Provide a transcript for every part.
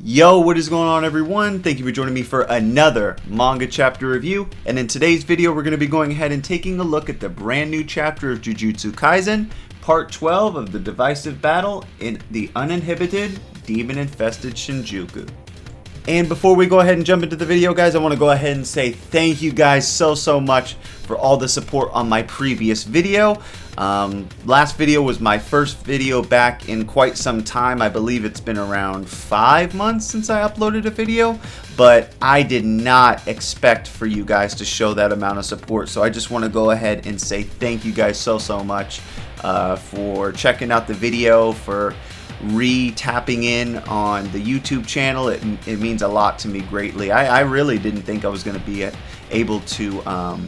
Yo, what is going on everyone? Thank you for joining me for another manga chapter review. And in today's video, we're going to be going ahead and taking a look at the brand new chapter of Jujutsu Kaisen, part 12 of the divisive battle in the uninhibited, demon-infested Shinjuku. And before we go ahead and jump into the video, guys, I want to go ahead and say thank you guys so much for all the support on my previous video. Last video was my first video back in quite some time. I believe it's been around 5 months since I uploaded a video, but I did not expect for you guys to show that amount of support. So I just want to go ahead and say thank you guys so much for checking out the video, for tapping in on the YouTube channel. It means a lot to me greatly. I really didn't think I was going to be able to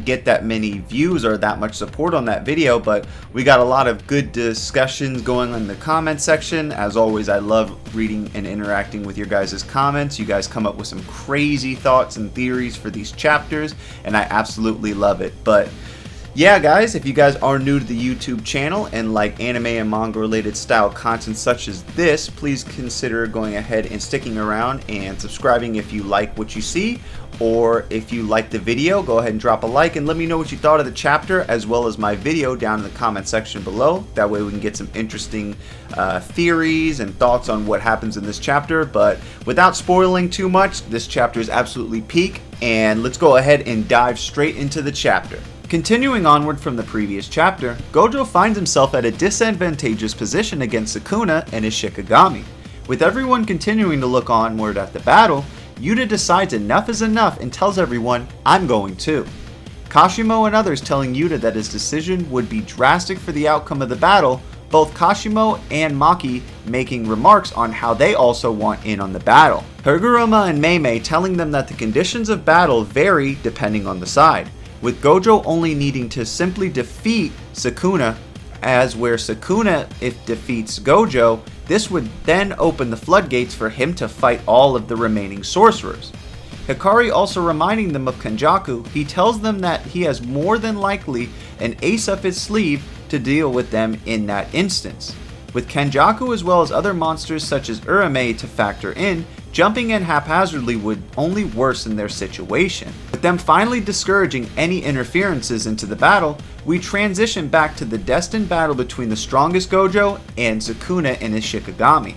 get that many views or that much support on that video, but we got a lot of good discussions going in the comment section. As always, I love reading and interacting with your guys' comments. You guys come up with some crazy thoughts and theories for these chapters, and I absolutely love it. But yeah, guys, if you guys are new to the YouTube channel and like anime and manga related style content such as this, please consider going ahead and sticking around and subscribing if you like what you see, or if you like the video, go ahead and drop a like and let me know what you thought of the chapter as well as my video down in the comment section below. That way we can get some interesting theories and thoughts on what happens in this chapter. But without spoiling too much, this chapter is absolutely peak, and let's go ahead and dive straight into the chapter. Continuing onward from the previous chapter, Gojo finds himself at a disadvantageous position against Sukuna and his Shikigami. With everyone continuing to look onward at the battle, Yuta decides enough is enough and tells everyone, "I'm going too." Kashimo and others telling Yuta that his decision would be drastic for the outcome of the battle, both Kashimo and Maki making remarks on how they also want in on the battle. Higuruma and Meimei telling them that the conditions of battle vary depending on the side, with Gojo only needing to simply defeat Sukuna, as where Sukuna, if defeats Gojo, this would then open the floodgates for him to fight all of the remaining sorcerers. Hikari also reminding them of Kenjaku, he tells them that he has more than likely an ace up his sleeve to deal with them in that instance. With Kenjaku as well as other monsters such as Urame to factor in, jumping in haphazardly would only worsen their situation. With them finally discouraging any interferences into the battle, we transition back to the destined battle between the strongest Gojo and Sukuna and his Shikigami.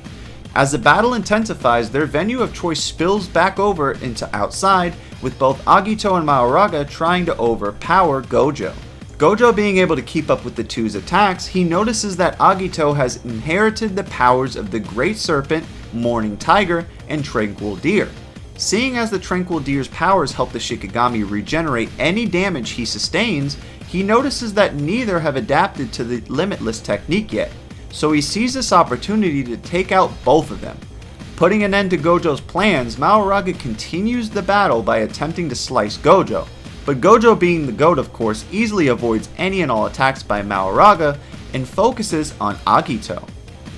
As the battle intensifies, their venue of choice spills back over into outside, with both Agito and Maoraga trying to overpower Gojo. Gojo being able to keep up with the two's attacks, he notices that Agito has inherited the powers of the Great Serpent, Morning Tiger, and Tranquil Deer. Seeing as the Tranquil Deer's powers help the Shikigami regenerate any damage he sustains, he notices that neither have adapted to the Limitless technique yet, so he sees this opportunity to take out both of them. Putting an end to Gojo's plans, Maoraga continues the battle by attempting to slice Gojo, but Gojo, being the GOAT of course, easily avoids any and all attacks by Maoraga and focuses on Agito.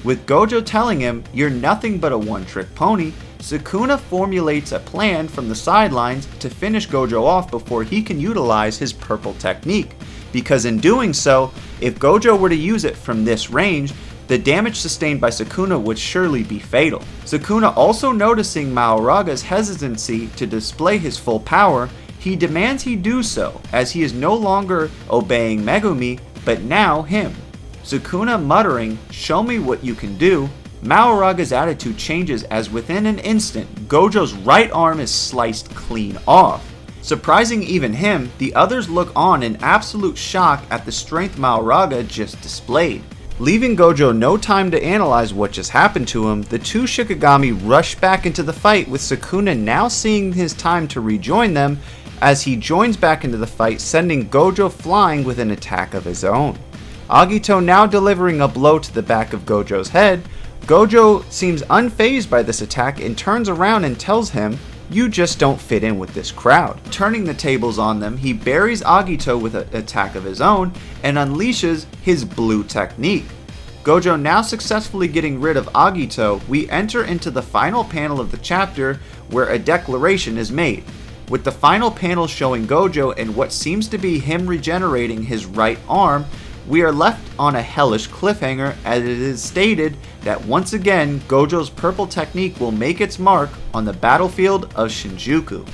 With Gojo telling him, "You're nothing but a one-trick pony," Sukuna formulates a plan from the sidelines to finish Gojo off before he can utilize his purple technique, because in doing so, if Gojo were to use it from this range, the damage sustained by Sukuna would surely be fatal. Sukuna also noticing Maoraga's hesitancy to display his full power, he demands he do so, as he is no longer obeying Megumi, but now him. Sukuna muttering, "Show me what you can do," Maoraga's attitude changes as within an instant, Gojo's right arm is sliced clean off. Surprising even him, the others look on in absolute shock at the strength Maoraga just displayed. Leaving Gojo no time to analyze what just happened to him, the two Shikigami rush back into the fight, with Sukuna now seeing his time to rejoin them as he joins back into the fight, sending Gojo flying with an attack of his own. Agito now delivering a blow to the back of Gojo's head. Gojo seems unfazed by this attack and turns around and tells him, "You just don't fit in with this crowd." Turning the tables on them, he buries Agito with an attack of his own and unleashes his blue technique. Gojo now successfully getting rid of Agito, we enter into the final panel of the chapter where a declaration is made, with the final panel showing Gojo and what seems to be him regenerating his right arm we are left on a hellish cliffhanger as it is stated that once again Gojo's purple technique will make its mark on the battlefield of Shinjuku.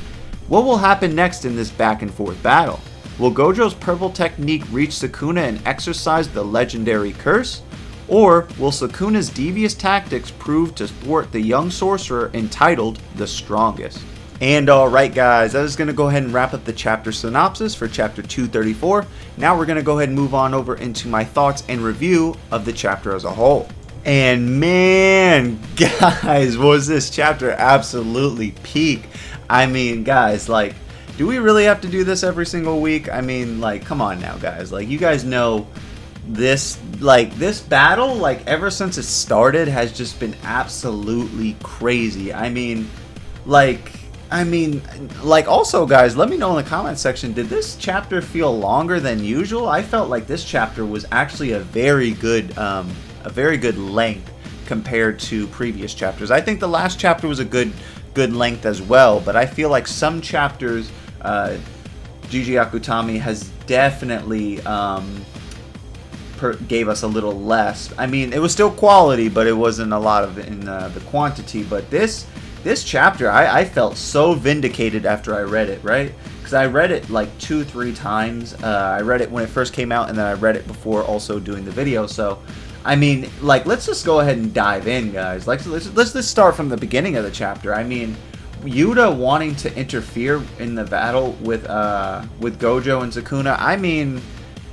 What will happen next in this back and forth battle? Will Gojo's purple technique reach Sukuna and exercise the legendary curse? Or will Sukuna's devious tactics prove to thwart the young sorcerer entitled the Strongest? And alright guys, that is going to go ahead and wrap up the chapter synopsis for chapter 234. Now we're going to go ahead and move on over into my thoughts and review of the chapter as a whole. And man, guys, was this chapter absolutely peak. I mean, guys, like, do we really have to do this every single week? I mean, like, come on now, guys. Like, you guys know this, like, this battle, like, ever since it started has just been absolutely crazy. I mean, also, guys, let me know in the comment section, did this chapter feel longer than usual? I felt like this chapter was actually a very good length compared to previous chapters. I think the last chapter was a good length as well, but I feel like some chapters, Gigi Akutami has definitely gave us a little less. I mean, it was still quality, but it wasn't a lot of in the quantity. But this chapter, I felt so vindicated after I read it, right? Because I read it like 2-3 times. I read it when it first came out, and then I read it before also doing the video. So, I mean, like, let's just go ahead and dive in, guys. Like, let's just start from the beginning of the chapter. I mean, Yuta wanting to interfere in the battle with Gojo and Sukuna. I mean,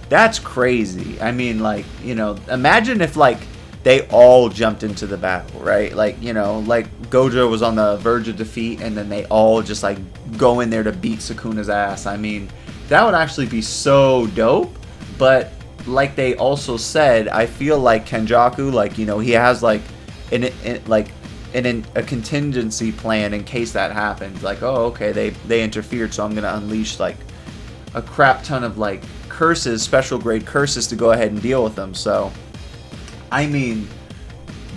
that's crazy. I mean, like, you know, imagine if, like, they all jumped into the battle, right? Like, you know, like Gojo was on the verge of defeat and then they all just like go in there to beat Sukuna's ass. I mean, that would actually be so dope. But like they also said, I feel like Kenjaku, like, you know, he has like a contingency plan in case that happens. Like, oh, okay, they interfered, so I'm gonna unleash like a crap ton of like curses, special grade curses, to go ahead and deal with them. So I mean,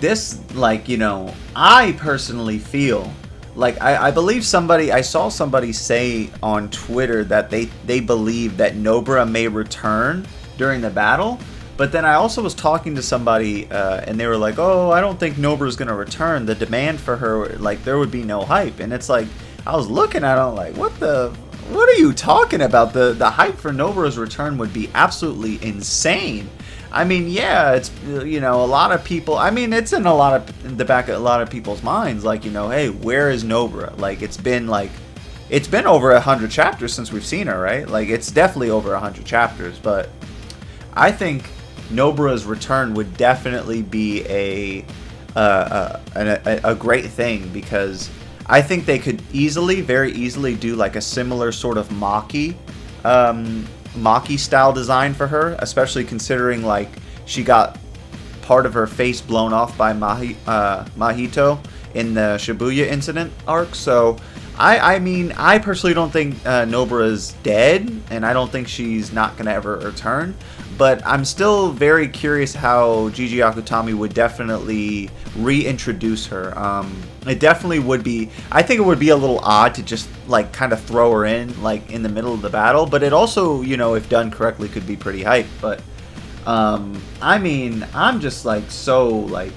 this, like, you know, I personally feel like I believe I saw somebody say on Twitter that they believe that Nobara may return during the battle. But then I also was talking to somebody and they were like, oh, I don't think Nobara's going to return. The demand for her, like, there would be no hype. And it's like, I was looking at it like, what are you talking about? The hype for Nobara's return would be absolutely insane. I mean, yeah, it's, you know, a lot of people, I mean, it's in the back of a lot of people's minds, like, you know, hey, where is Nobara? Like, it's been over 100 chapters since we've seen her, right? Like, it's definitely over 100 chapters, but I think Nobara's return would definitely be a great thing, because I think they could very easily do like a similar sort of Maki style design for her, especially considering like she got part of her face blown off by Mahito in the Shibuya incident arc. So I mean, I personally don't think Nobara's dead, and I don't think she's not gonna ever return. But I'm still very curious how Gigi Akutami would definitely reintroduce her. It definitely would be, I think it would be a little odd to just like kind of throw her in like in the middle of the battle, but it also, you know, if done correctly, could be pretty hype. But I mean, I'm just like so like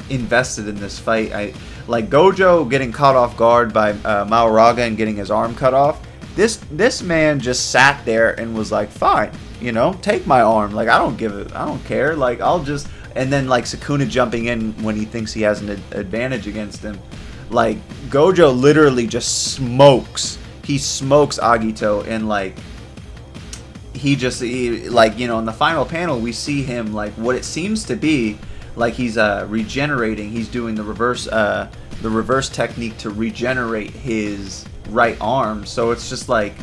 invested in this fight. Like Gojo getting caught off guard by Maoraga and getting his arm cut off. This man just sat there and was like, fine, you know, take my arm. Like, I don't care. Like, I'll just, and then like Sukuna jumping in when he thinks he has an advantage against him. Like, Gojo literally just smokes. He smokes Agito, and like, like, you know, in the final panel, we see him like what it seems to be like he's regenerating. He's doing the reverse technique to regenerate his right arm. So it's just like,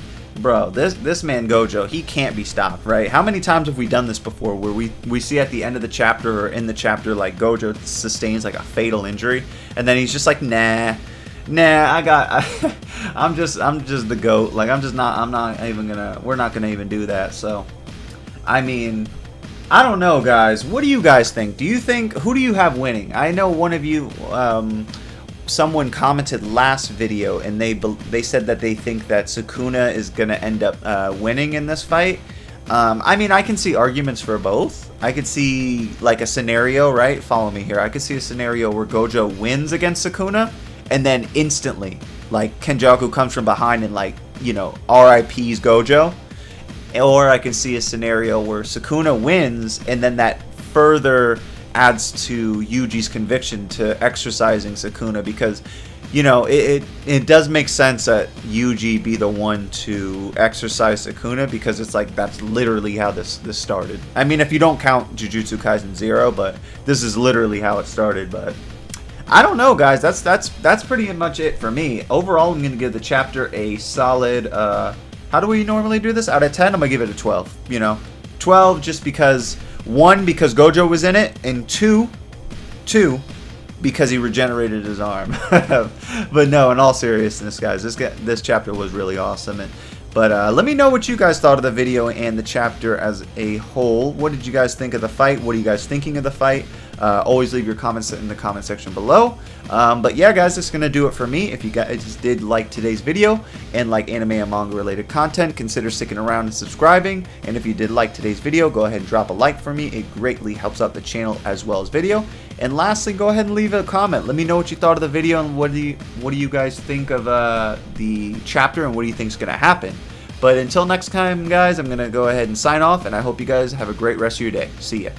bro, this man Gojo, he can't be stopped, right? How many times have we done this before, where we see at the end of the chapter or in the chapter like Gojo sustains like a fatal injury, and then he's just like, nah, I'm just the GOAT. Like, we're not gonna even do that. So I mean, I don't know, guys. What do you guys think? Who do you have winning? I know one of you, someone commented last video, and they said that they think that Sukuna is gonna end up winning in this fight. I mean, I can see arguments for both. I could see like a scenario, right? Follow me here. I could see a scenario where Gojo wins against Sukuna, and then instantly, like, Kenjaku comes from behind and, like, you know, RIPs Gojo. Or I can see a scenario where Sukuna wins, and then that further adds to Yuji's conviction to exercising Sukuna, because, you know, it does make sense that Yuji be the one to exercise Sukuna, because it's like that's literally how this started. I mean, if you don't count Jujutsu Kaisen 0, but this is literally how it started. But I don't know, guys. That's pretty much it for me. Overall, I'm gonna give the chapter a solid. How do we normally do this? Out of 10, I'm gonna give it a 12. You know, 12 just because, one, because Gojo was in it, and two, because he regenerated his arm. But no, in all seriousness, guys, this chapter was really awesome. But let me know what you guys thought of the video and the chapter as a whole. What did you guys think of the fight? What are you guys thinking of the fight? Always leave your comments in the comment section below. But yeah, guys, that's going to do it for me. If you guys did like today's video and like anime and manga related content, consider sticking around and subscribing. And if you did like today's video, go ahead and drop a like for me. It greatly helps out the channel as well as video. And lastly, go ahead and leave a comment. Let me know what you thought of the video and what do you guys think of the chapter and what do you think is going to happen. But until next time, guys, I'm going to go ahead and sign off, and I hope you guys have a great rest of your day. See ya.